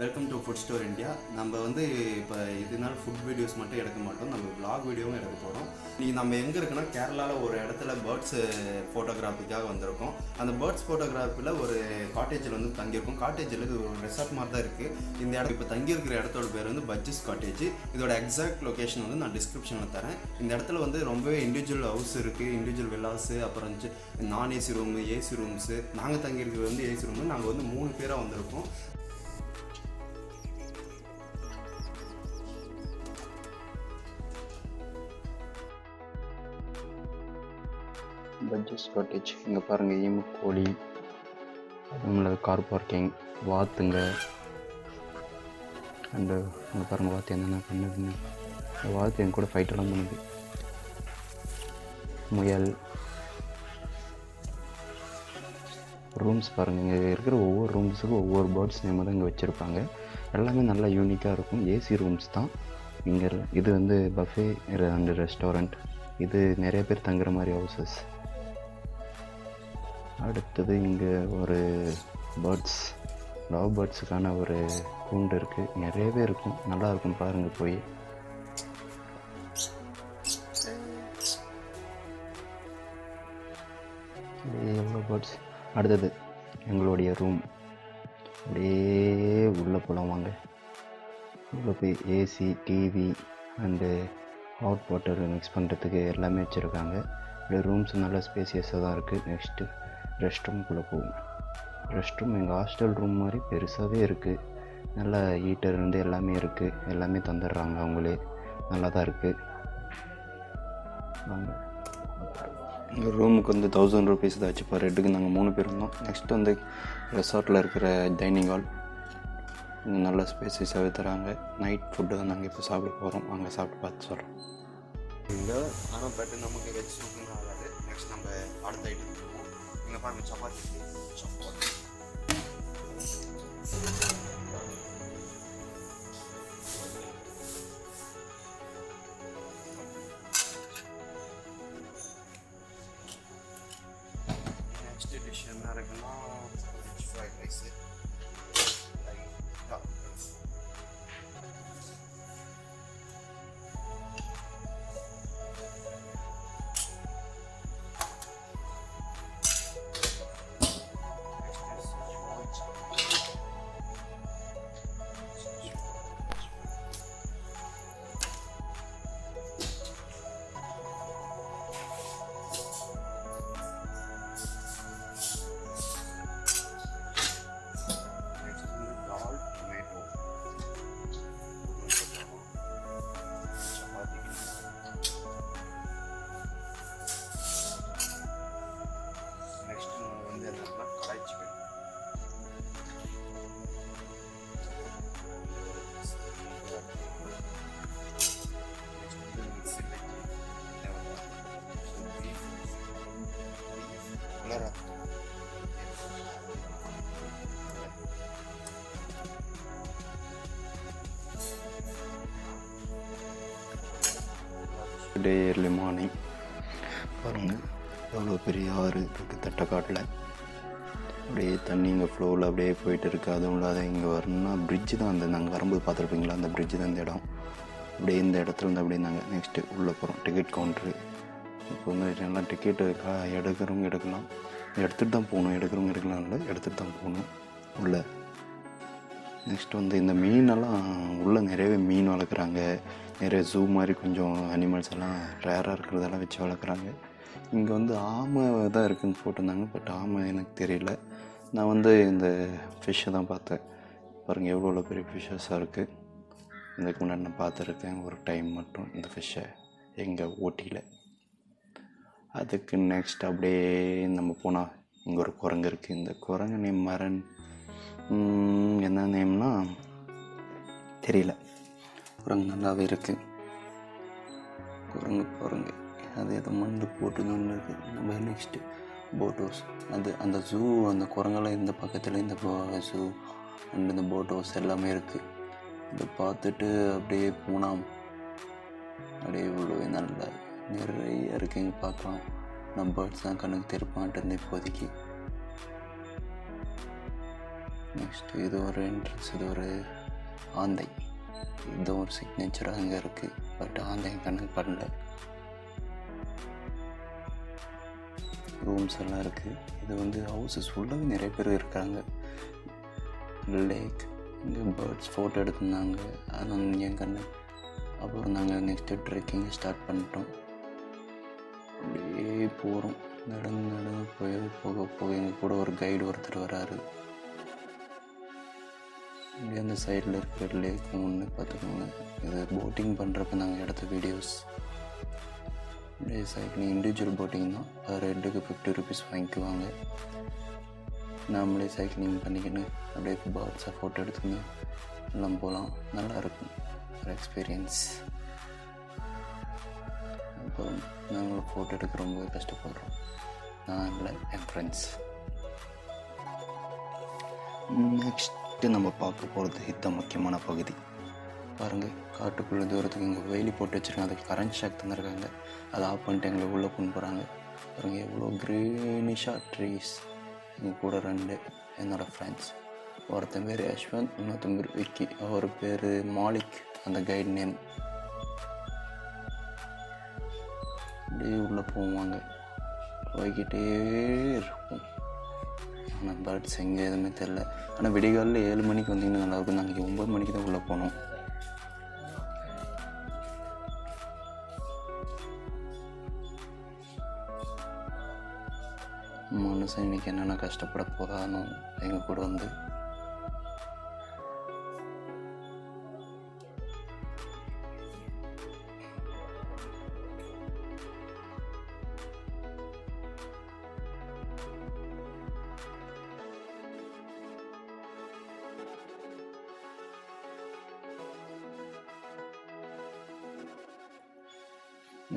Welcome to food store India. நம்ம வந்து இப்போ இதனால ஃபுட் வீடியோஸ் மட்டும் எடுக்க மாட்டோம், நம்ம vlog வீடியோவும் எடுக்க போகிறோம். இன்றைக்கி நம்ம எங்கே இருக்குன்னா கேரளாவில் ஒரு இடத்துல பேர்ட்ஸ் ஃபோட்டோகிராஃபிக்காக வந்திருக்கோம். அந்த பேர்ட்ஸ் ஃபோட்டோகிராஃபியில் ஒரு காட்டேஜில் வந்து தங்கியிருக்கோம். காட்டேஜில் இது ஒரு ரெசார்ட் மாதிரி தான் இருக்குது. இந்த இடம் இப்போ தங்கியிருக்கிற இடத்தோட பேர் வந்து பட்ஜிஸ் காட்டேஜ். இதோட எக்ஸாக்ட் லொக்கேஷன் வந்து நான் டிஸ்கிரிப்ஷனில் தரேன். இந்த இடத்துல வந்து ரொம்பவே இண்டிவிஜுவல் ஹவுஸ் இருக்குது, இண்டிவிஜுவல் வில்லாஸு, அப்புறம் நான் ஏசி ரூமு, ஏசி ரூம்ஸு. நாங்கள் தங்கியிருக்கிறது வந்து ஏசி ரூமு. நாங்கள் வந்து 3 பேராக வந்திருக்கோம். பட்ஜெஸ் காட்டேஜ். இங்கே பாருங்கள், ஈமு கோழி, அதுவும் கார் பார்க்கிங், வாத்துங்க. அண்டு இங்கே பாருங்கள் வாத்து என்னென்ன பண்ணுதுங்க. வாத்து என் கூட ஃபைட்டெல்லாம் பண்ணுது. முயல். ரூம்ஸ் பாருங்கள், இங்கே இருக்கிற ஒவ்வொரு ரூம்ஸுக்கும் ஒவ்வொரு பேர்ட்ஸ் நேம் தான் இங்கே வச்சுருப்பாங்க. எல்லாமே நல்லா யூனிக்காக இருக்கும். ஏசி ரூம்ஸ் தான் இங்கே. இது வந்து பஃபே அண்டு ரெஸ்டாரண்ட். இது நிறைய பேர் தங்குற மாதிரி ஹவுசஸ். அடுத்தது இங்கே ஒரு பேர்ட்ஸ், லவ் பேர்ட்ஸுக்கான ஒரு கூண்டு இருக்குது. நிறையவே இருக்கும், நல்லாயிருக்கும் பாருங்கள் போய். எவ்வளோ பேர்ட்ஸ். அடுத்தது எங்களுடைய ரூம். அப்படியே உள்ளே போகலாம் வாங்க. உள்ளே போய் AC, TV and hot water mix பண்ணுறதுக்கு எல்லாமே வச்சுருக்காங்க. அப்படியே ரூம்ஸ் நல்லா ஸ்பேசியஸாக தான் இருக்குது. நெக்ஸ்ட்டு ரெஸ்ட் ரூம்குள்ளே போகும். ரெஸ்ட் ரூம் எங்கள் ஹாஸ்டல் ரூம் மாதிரி பெருசாகவே இருக்குது. நல்லா ஹீட்டர் இருந்து எல்லாமே இருக்குது. எல்லாமே தந்துடுறாங்க அவங்களே. நல்லா தான் இருக்குது. வாங்க. எங்கள் ரூமுக்கு வந்து 1000 ருபீஸ் தான் ஆச்சு பர் ஹெட்டுக்கு. நாங்கள் 3 பேர் இருந்தோம். நெக்ஸ்ட் வந்து ரெசார்ட்டில் இருக்கிற டைனிங் ஹால். நல்ல ஸ்பேசிஸாகவே தராங்க. நைட் ஃபுட்டு தான் நாங்கள் இப்போ சாப்பிட போகிறோம். அங்கே சாப்பிட்டு பார்த்து சொல்கிறோம். இங்கே ஆனால் பட் நமக்கு வெஜ் சூப்புன்னு ஆகாது. நெக்ஸ்ட் நம்ம அடுத்த ஐட்டம் போவோம். இங்கே பாருங்கள், சப்பாத்தி. நெக்ஸ்ட் டிஷ் என்ன இருக்குன்னா வெஜ் ஃப்ரைட் ரைஸு. டே ஏர்லி மார்னிங் பாருங்கள், எவ்வளோ பெரிய ஆறு இருக்குது தட்டக்காட்டில். அப்படியே தண்ணி இங்கே ஃப்ளோவில் அப்படியே போயிட்டு இருக்குது. அதுவும் இல்லாத இங்கே வரணும்னா பிரிட்ஜு தான். அந்த நாங்கள் வரும்போது பார்த்துருப்பீங்களா, அந்த பிரிட்ஜு தான் இந்த இடம். அப்படியே இந்த இடத்துல வந்து அப்படியே நாங்கள் நெக்ஸ்ட்டு உள்ளே போகிறோம். Ticket counter. இப்போ வந்து எல்லாம் டிக்கெட்டு எடுக்கிறவங்க எடுக்கலாம், எடுத்துகிட்டு தான் போகணும். எடுக்கிறவங்க எடுக்கலாம் இல்லை, எடுத்துகிட்டு தான் போகணும் உள்ளே. நெக்ஸ்ட் வந்து இந்த மீனெல்லாம் உள்ளே நிறையவே மீன் வளர்க்குறாங்க. நிறைய ஜூ மாதிரி கொஞ்சம் அனிமல்ஸ் எல்லாம் ரேராக இருக்கிறதெல்லாம் வச்சு வளர்க்குறாங்க. இங்கே வந்து ஆமை தான் இருக்குதுன்னு போட்டிருந்தாங்க, பட் ஆமை எனக்கு தெரியல. நான் வந்து இந்த ஃபிஷ்ஷை தான் பார்த்தேன். பாருங்கள் எவ்வளோ பெரிய ஃபிஷ்ஷஸாக இருக்குது. இதுக்கு முன்னாடி நான் பார்த்துருக்கேன் ஒரு டைம் மட்டும் இந்த ஃபிஷ்ஷை எங்கள் ஊட்டியில். அதுக்கு நெக்ஸ்ட் அப்படியே நம்ம போனால் இங்கே ஒரு குரங்கு இருக்குது. இந்த குரங்கு நேம் மரன், என்ன நேம்னா தெரியல. குரங்கு நல்லாவே இருக்குது. குரங்கு அது எதோ மண்ணு போட்டுன்னு இருக்குது. நம்ம நெக்ஸ்ட்டு போட் ஹவுஸ். அது அந்த ஜூ, அந்த குரங்கெல்லாம் இந்த பக்கத்தில் இந்த ஜூ அண்ட் இந்த போட் ஹவுஸ் எல்லாமே இருக்குது. இதை பார்த்துட்டு அப்படியே போனால் அப்படியே இவ்வளோ நல்ல நிறைய இருக்குங்க பார்க்கலாம். நம்ம பேர்ட்ஸ் தான் கண்ணுக்கு தெரிப்பான்ட்டு இப்போதைக்கு. நெக்ஸ்ட்டு இது ஒரு என்ட்ரன்ஸ், இது ஒரு ஆந்தை. இது ஒரு சிக்னேச்சராக அங்கே இருக்குது, பட் ஆந்தை கண்ணுக்கு படல. ரூம்ஸ் எல்லாம் இருக்குது. இது வந்து ஹவுசஸ் ஃபுல்லாகவே நிறைய பேர் இருக்காங்க. லேக், இங்கே பேர்ட்ஸ் ஃபோட்டோ எடுத்திருந்தாங்க, அது வந்து என் கண்ணு. அப்புறம் நாங்கள் நெக்ஸ்ட்டு ட்ரெக்கிங் ஸ்டார்ட் பண்ணிட்டோம். அப்படியே போகிறோம், நடந்து போக எங்கள் கூட ஒரு கைடு ஒருத்தர் வராரு. அப்படியே அந்த சைடில் இருக்கிற லேக் ஒன்று பார்த்துக்கோங்க. இது போட்டிங் பண்ணுறப்ப நாங்கள் எடுத்த வீடியோஸ். அப்படியே சைக்கிளிங் இண்டிவிஜுவல் போட்டிங் தான், பர் ஹெட்டுக்கு 50 rupees வாங்கிக்குவாங்க. நாமளே சைக்கிளிங் பண்ணிக்கின்னு அப்படியே பேர்ட்ஸை ஃபோட்டோ எடுத்துக்கின்னு எல்லாம் போகலாம். நல்லாயிருக்கும் ஒரு எக்ஸ்பீரியன்ஸ். அப்புறம் நாங்களும் ஃபோட்டோ எடுக்க ரொம்ப கஷ்டப்படுறோம், நான் இல்லை என் ஃப்ரெண்ட்ஸ். நெக்ஸ்ட்டு நம்ம பார்க்க போகிறது இதுதான் முக்கியமான பகுதி. பாருங்கள், காட்டுக்குள்ளே தூரத்துக்கு இங்கே வேலி போட்டு வச்சுருக்காங்க, அதுக்கு கரண்ட் ஷாக் தந்துருக்காங்க. அதை ஆஃப் பண்ணிட்டு எங்களை உள்ளே கொண்டு போகிறாங்க. பாருங்கள் எவ்வளோ க்ரீனிஷாக ட்ரீஸ். எங்கள் கூட 2 என்னோடய ஃப்ரெண்ட்ஸ். ஒருத்தன் பேர் யஷ்வந்த், இன்னொருத்தன் பேர் விக்கி. அவர் பேர் மாலிக், அந்த கைட் நேம். அப்படியே உள்ளே போவாங்க, போய்கிட்டே இருக்கும். ஆனால் பேர்ட்ஸ் எங்கே எதுவுமே தெரில. ஆனால் விடிகாலில் 7 மணிக்கு வந்தீங்கன்னா நல்லாயிருக்கும். நாங்கள் 9 மணிக்கு தான் உள்ளே போனோம். மனுஷன் இன்றைக்கி என்னென்ன கஷ்டப்பட போகிறானோ எங்கள் கூட வந்து.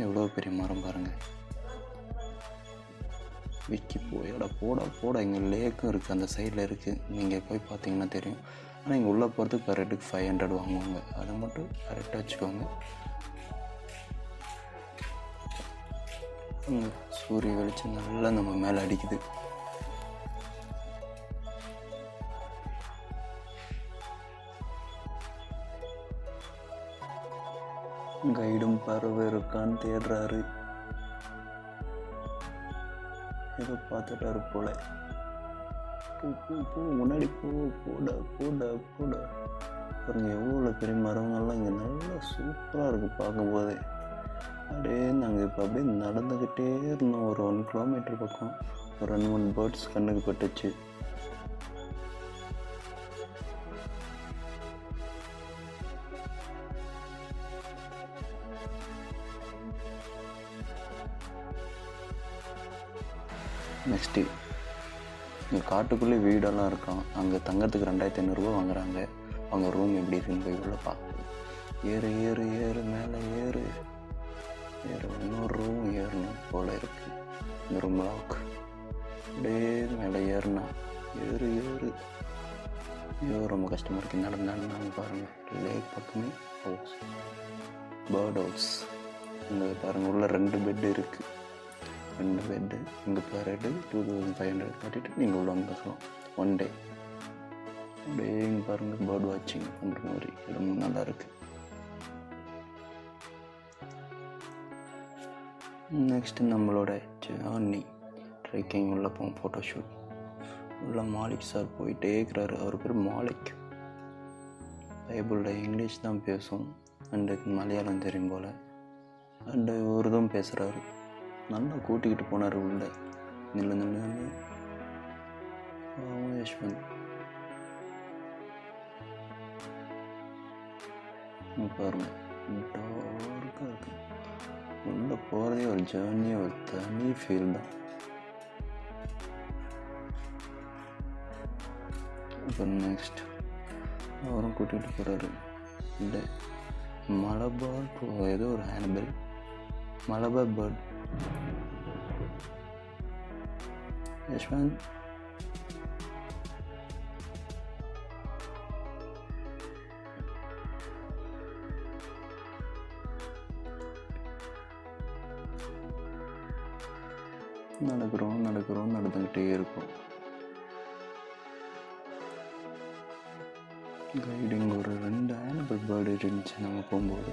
எவ்வளோ பெரிய மரம் பாருங்கள். விக்கி போயடா போட இங்கே லேக்கும் இருக்குது, அந்த சைடில் இருக்குது. நீங்கள் போய் பார்த்தீங்கன்னா தெரியும். ஆனால் இங்கே உள்ளே போகிறதுக்கு பர் ஹெட்டுக்கு 500 வாங்குவாங்க. அதை மட்டும் கரெக்டாக வச்சுக்கோங்க. சூரிய வெளிச்சம் நல்லா நம்ம மேலே அடிக்குது. கைடும் பறவை இருக்கான்னு தேடுறாரு, ஏதோ பார்த்துட்டாரு போல. போ முன்னாடி போட பாருங்க எவ்வளோ பெரிய மரங்கள்லாம் இங்கே நல்லா சூப்பராக இருக்குது பார்க்கும்போதே. அப்படியே நாங்கள் இப்போ அப்படியே நடந்துக்கிட்டே இருந்தோம். ஒரு 1 கிலோமீட்டர் பக்கம் ஒரு 2-3 பேர்ட்ஸ் கண்ணுக்கு பட்டுச்சு. நெக்ஸ்ட்டு இங்கே காட்டுக்குள்ளே வீடெல்லாம் இருக்கான். அங்கே தங்கறதுக்கு 2500 ரூபா வாங்குறாங்க. அவங்க ரூம் எப்படி இருக்குன்னு போய் உள்ள பார்க்கணும். ஏறு மேலே ஏறு. இன்னொரு ரூம் ஏறணும் போல் இருக்குது. இந்த ரூம் லாக். அப்படியே மேலே ஏறுனா ஏறு. ஐயோ ரொம்ப கஷ்டமாக இருக்குது. நடந்தாங்க பாருங்கள். லேக் பக்கமே ஹவுஸ், பேர்ட் ஹவுஸ். இங்கே பாருங்கள் உள்ள 2 பெட்டு இருக்குது. 2 பெட்டு. இங்கே பர் ஹெட்டு 2500 கட்டிட்டு நீங்கள் உள்ள வந்துக்கலாம் 1 டே. அப்படியே இங்கே பாருங்கள் பேர்ட் வாட்சிங் பண்ணுற மாதிரி இடம் நல்லா இருக்குது. நெக்ஸ்ட்டு நம்மளோட ஜர்னி ட்ரெக்கிங் உள்ள போவோம். ஃபோட்டோஷூட் உள்ள மாலிக் சார் போயிட்டே இருக்கிறாரு. அவர் பேர் மாலிக். பைபிளில் இங்கிலீஷ் தான் பேசும், அண்டு மலையாளம் தெரியும் போல், அண்டு உருதும் பேசுகிறாரு. நல்லா கூட்டிக்கிட்டு போனார் உள்ள. நில்லு யஷ்வந்த் பாருங்க டார்க்காக இருக்கு. உள்ள போகிறதே ஒரு ஜேர்னி, ஒரு தனி ஃபீல் தான். அப்புறம் நெக்ஸ்ட் அவரும் கூட்டிகிட்டு போகிறாரு. இந்த மலபார் ஏதோ ஒரு ஹேண்ட்பேல், மலபார் பேர்ட். யஷ்வந்த் நடந்துக்கிட்டே இருக்கும். கைடிங் ஒரு 2 ஆனிமல் பேர்டு இருந்துச்சு நாங்கள் போகும்போது.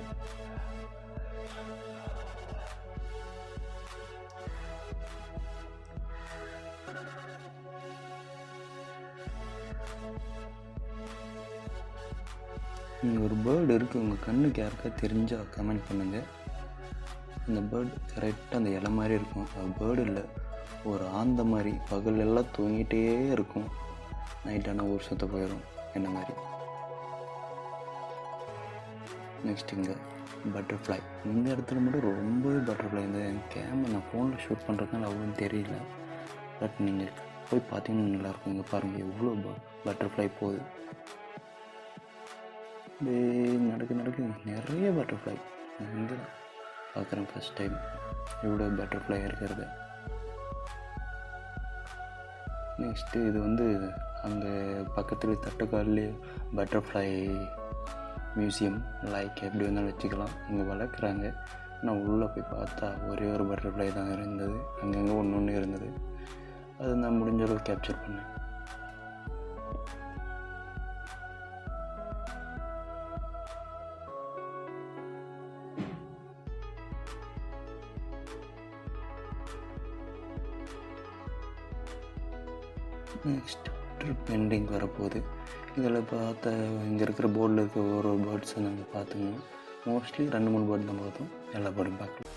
இங்கே ஒரு பேர்டு இருக்குது, உங்கள் கண்ணுக்கு யாருக்கா தெரிஞ்சால் கமெண்ட் பண்ணுங்கள். அந்த பேர்டு கரெக்டாக அந்த இலை மாதிரி இருக்கும். அது பேர்டு இல்லை, ஒரு ஆந்த மாதிரி பகல் எல்லாம் தூங்கிட்டே இருக்கும், நைட்டான ஊர் சுத்த போயிடும் என்ன மாதிரி. நெக்ஸ்ட் இங்கே பட்டர்ஃப்ளை. இந்த இடத்துல மட்டும் ரொம்பவே பட்டர்ஃப்ளை. இந்த கேமரா நான் ஃபோனில் ஷூட் பண்ணுறதுனால அவ்வளோ தெரியல, பட் நீங்கள் போய் பார்த்தீங்கன்னா நல்லாயிருக்கும். இங்கே பாருங்கள் எவ்வளோ பட்டர்ஃப்ளை போகுது. நடக்கு நிறைய பட்டர்ஃப்ளை. இங்கே தான் பார்க்குறேன் ஃபஸ்ட் டைம் எவ்வளோ பட்டர்ஃப்ளை இருக்கிறது. நெக்ஸ்ட்டு இது வந்து அங்கே பக்கத்தில் தட்டக்காட்லேயே பட்டர்ஃப்ளை மியூசியம் லைக் எப்படி வேணாலும் வச்சுக்கலாம். இங்கே வளர்க்குறாங்க. நான் உள்ளே போய் பார்த்தா ஒரே ஒரு பட்டர்ஃப்ளை தான் இருந்தது, அங்கங்கே ஒன்று இருந்தது. அது நான் முடிஞ்ச அளவுக்கு கேப்சர் பண்ணேன். நெக்ஸ்ட் ட்ரிப் எண்டிங் வரப்போகுது. இதில் பார்த்த இங்கே இருக்கிற போர்டில் இருக்க ஒரு பேர்ட்ஸை நாங்கள் பார்த்துக்கணும். மோஸ்ட்லி 2-3 பேர்ட் தான் பார்த்தோம், எல்லா பேர்டும் பார்க்கலாம்.